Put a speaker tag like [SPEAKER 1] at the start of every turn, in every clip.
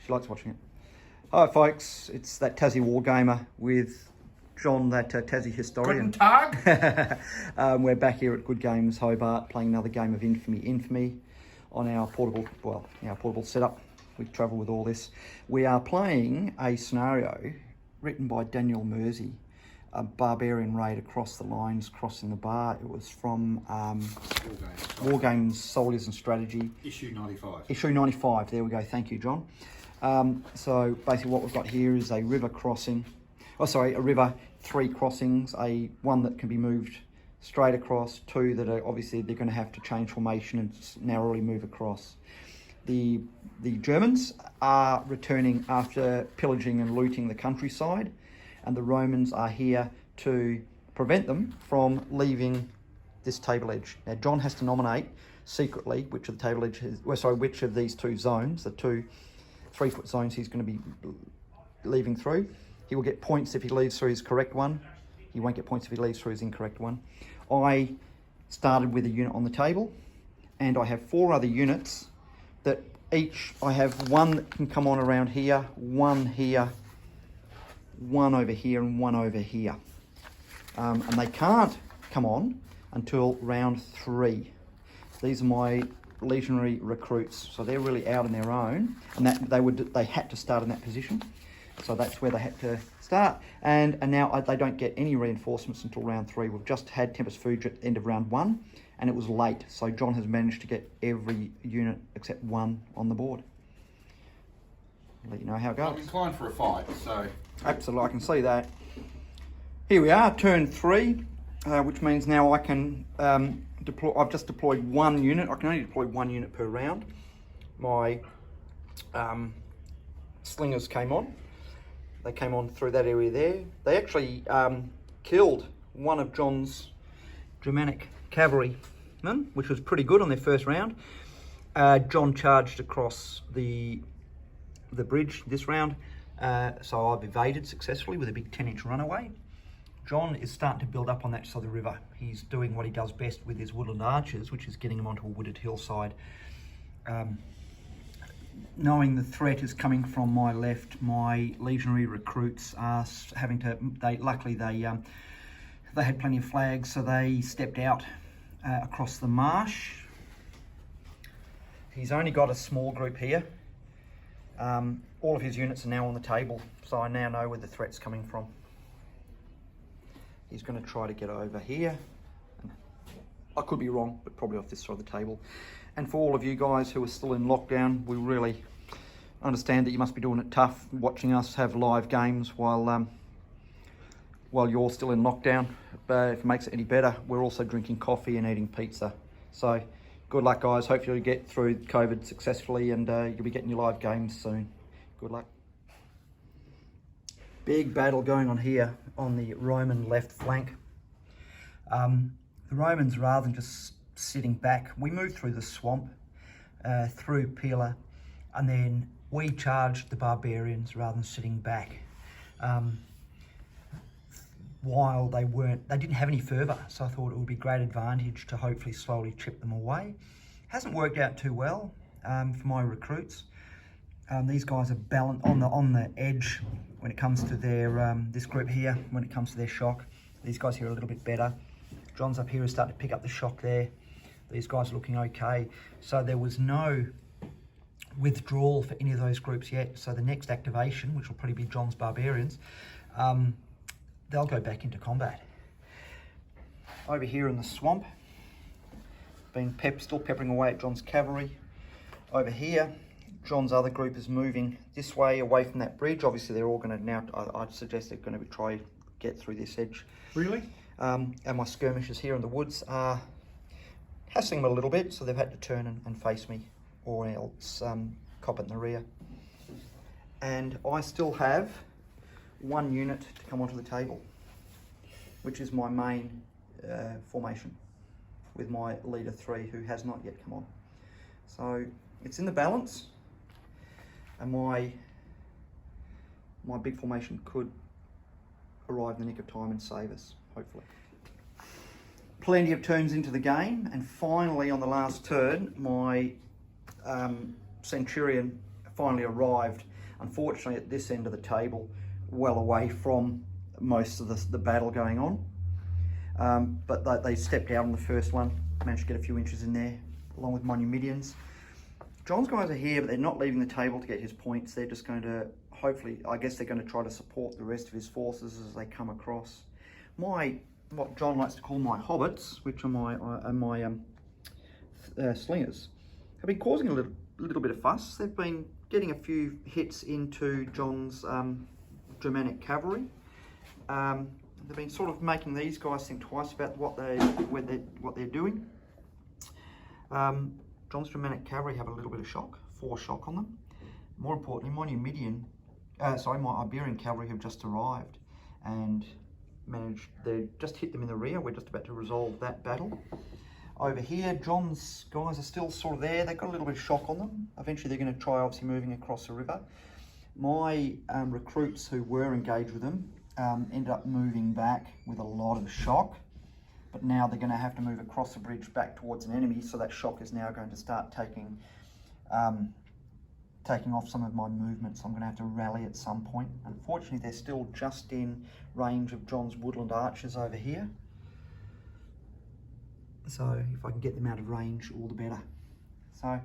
[SPEAKER 1] She likes watching it. Hi folks, it's that Tassie Wargamer with John, that Tassie historian.
[SPEAKER 2] Guten Tag.
[SPEAKER 1] We're back here at Good Games Hobart playing another game of Infamy on our portable setup. We travel with all this. We are playing a scenario written by Daniel Mersey, a barbarian raid across the lines, crossing the bar. It was from Wargames, Soldiers and Strategy.
[SPEAKER 2] Issue 95.
[SPEAKER 1] Issue 95, there we go, thank you, John. So basically what we've got here is a river crossing, a river, 3 crossings, one that can be moved straight across, 2 that are obviously they're going to have to change formation and narrowly move across. The Germans are returning after pillaging and looting the countryside, and the Romans are here to prevent them from leaving this table edge. Now John has to nominate secretly which of the table edges, which of these 2 zones, the 2 3-foot zones he's going to be leaving through. He will get points if he leaves through his correct one. He won't get points if he leaves through his incorrect one. I started with a unit on the table, and I have 4 other units that each, I have 1 that can come on around here, 1 here, 1 over here, and 1 over here. And they can't come on until round 3. These are my legionary recruits, so they're really out on their own, and that they had to start in that position, so that's where they had to start. And now they don't get any reinforcements until round 3. We've just had Tempest Food at the end of round 1, and it was late, so John has managed to get every unit except 1 on the board. I'll let you know how it goes.
[SPEAKER 2] I'm inclined for a fight, so...
[SPEAKER 1] Absolutely, I can see that. Here we are, turn 3, which means now I can deploy. I've just deployed 1 unit. I can only deploy 1 unit per round. My slingers came on. They came on through that area there. They actually killed one of John's Germanic cavalrymen, which was pretty good on their first round. John charged across the bridge this round, so I've evaded successfully with a big 10-inch runaway. John is starting to build up on that side of the river. He's doing what he does best with his woodland archers, which is getting him onto a wooded hillside. Knowing the threat is coming from my left, my legionary recruits are having to, luckily they had plenty of flags, so they stepped out across the marsh. He's only got a small group here. All of his units are now on the table, so I now know where the threat's coming from. He's going to try to get over here. I could be wrong, but probably off this side of the table. And for all of you guys who are still in lockdown, we really understand that you must be doing it tough, watching us have live games while you're still in lockdown. But if it makes it any better, we're also drinking coffee and eating pizza. So good luck, guys. Hopefully you'll get through COVID successfully, and you'll be getting your live games soon. Good luck. Big battle going on here on the Roman left flank. The Romans, rather than just sitting back, we moved through the swamp, through Pila, and then we charged the barbarians rather than sitting back. While they didn't have any fervour, so I thought it would be a great advantage to hopefully slowly chip them away. Hasn't worked out too well for my recruits. These guys are balanced on the edge when it comes to their this group here. When it comes to their shock, these guys here are a little bit better. John's up here is starting to pick up the shock there. These guys are looking okay. So there was no withdrawal for any of those groups yet. So the next activation, which will probably be John's barbarians, they'll go back into combat. Over here in the swamp, still peppering away at John's cavalry. Over here, John's other group is moving this way, away from that bridge. Obviously, they're all going to now, I'd suggest they're going to try get through this edge.
[SPEAKER 2] Really?
[SPEAKER 1] And my skirmishers here in the woods are hassling them a little bit, so they've had to turn and face me, or else cop it in the rear. And I still have 1 unit to come onto the table, which is my main formation, with my leader 3, who has not yet come on. So it's in the balance, and my big formation could arrive in the nick of time and save us, hopefully. Plenty of turns into the game, and finally on the last turn, my Centurion finally arrived. Unfortunately, at this end of the table, well away from most of the battle going on. But they stepped out on the first one, managed to get a few inches in there, along with my Numidians. John's guys are here, but they're not leaving the table to get his points. They're just going to, hopefully, I guess they're going to try to support the rest of his forces as they come across. What John likes to call my hobbits, which are my slingers, have been causing a little bit of fuss. They've been getting a few hits into John's Germanic cavalry. They've been sort of making these guys think twice about what they're doing. John's Germanic cavalry have a little bit of shock, 4 shock on them. More importantly, my my Iberian cavalry have just arrived and they just hit them in the rear. We're just about to resolve that battle. Over here, John's guys are still sort of there. They've got a little bit of shock on them. Eventually they're going to try obviously moving across the river. My recruits who were engaged with them ended up moving back with a lot of shock. But now they're going to have to move across the bridge back towards an enemy, so that shock is now going to start taking off some of my movement, so I'm going to have to rally at some point. Unfortunately, they're still just in range of John's woodland archers over here. So if I can get them out of range, all the better. So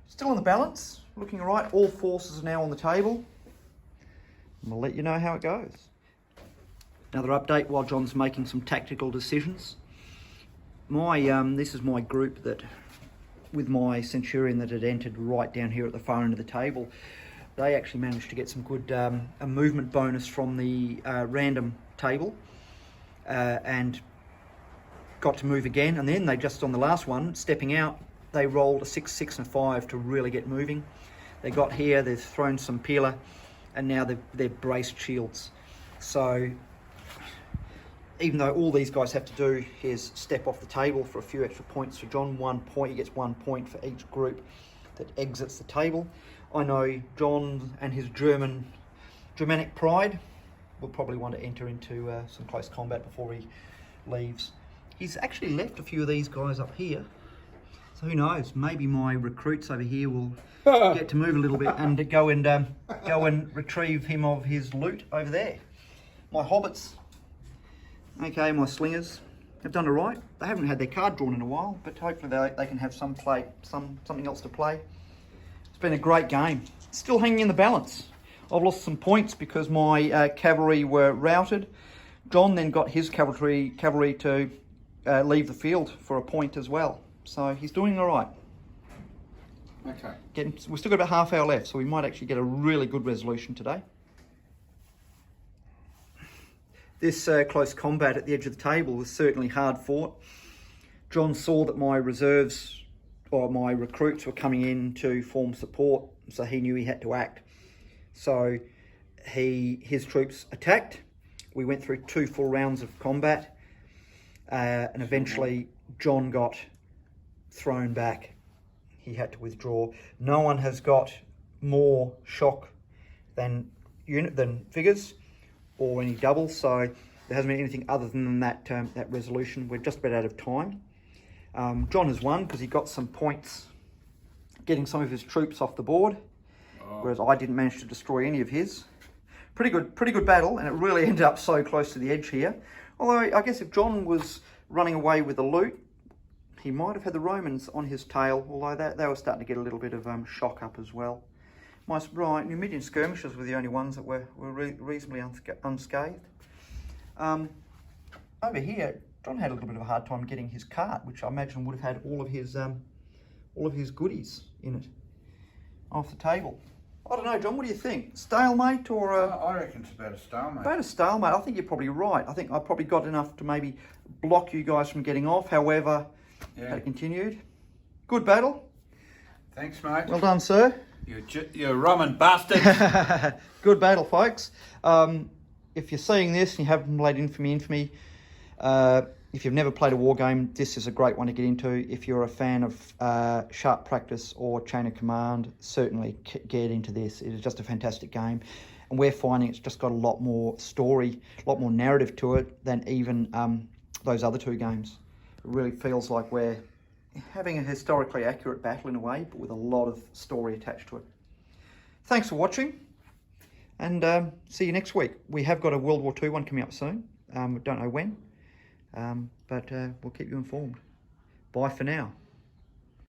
[SPEAKER 1] still on the balance, looking all right. All forces are now on the table. I'm going to let you know how it goes. Another update while John's making some tactical decisions. This is my group that, with my Centurion that had entered right down here at the far end of the table, they actually managed to get some good a movement bonus from the random table and got to move again. And then they just, on the last one, stepping out, they rolled a 6, 6 and a 5 to really get moving. They got here, they've thrown some peeler, and now they've braced shields. So even though all these guys have to do is step off the table for a few extra points for John, 1 point, he gets 1 point for each group that exits the table. I know John and his Germanic pride will probably want to enter into some close combat before he leaves. He's actually left a few of these guys up here, so who knows, maybe my recruits over here will get to move a little bit and go and retrieve him of his loot over there. My hobbits, okay, my slingers have done all right. They haven't had their card drawn in a while, but hopefully they can have something else to play. It's been a great game. Still hanging in the balance. I've lost some points because my cavalry were routed. John then got his cavalry to leave the field for a point as well. So he's doing all right.
[SPEAKER 2] Okay.
[SPEAKER 1] We've still got about half hour left, so we might actually get a really good resolution today. This close combat at the edge of the table was certainly hard fought. John saw that my reserves, or my recruits, were coming in to form support, so he knew he had to act. So his troops attacked. We went through 2 full rounds of combat, and eventually John got thrown back. He had to withdraw. No one has got more shock than figures, or any doubles, so there hasn't been anything other than that resolution. We're just about out of time. John has won because he got some points getting some of his troops off the board, whereas I didn't manage to destroy any of his. Pretty good battle, and it really ended up so close to the edge here. Although I guess if John was running away with the loot, he might have had the Romans on his tail, although they were starting to get a little bit of shock up as well. My Numidian skirmishers were the only ones that were reasonably unscathed. Over here, John had a little bit of a hard time getting his cart, which I imagine would have had all of his goodies in it off the table. I don't know, John, what do you think? Stalemate or
[SPEAKER 2] I reckon it's about a stalemate.
[SPEAKER 1] About a stalemate. I think you're probably right. I think I probably got enough to maybe block you guys from getting off. However, that continued. Good battle.
[SPEAKER 2] Thanks, mate.
[SPEAKER 1] Well done, sir.
[SPEAKER 2] You Roman bastard.
[SPEAKER 1] Good battle, folks. If you're seeing this and you haven't played Infamy, if you've never played a war game, this is a great one to get into. If you're a fan of sharp practice or chain of command, certainly get into this. It is just a fantastic game. And we're finding it's just got a lot more story, a lot more narrative to it than even those other 2 games. It really feels like we're having a historically accurate battle in a way, but with a lot of story attached to it. Thanks for watching. And see you next week. We have got a World War II one coming up soon. We don't know when, but we'll keep you informed. Bye for now.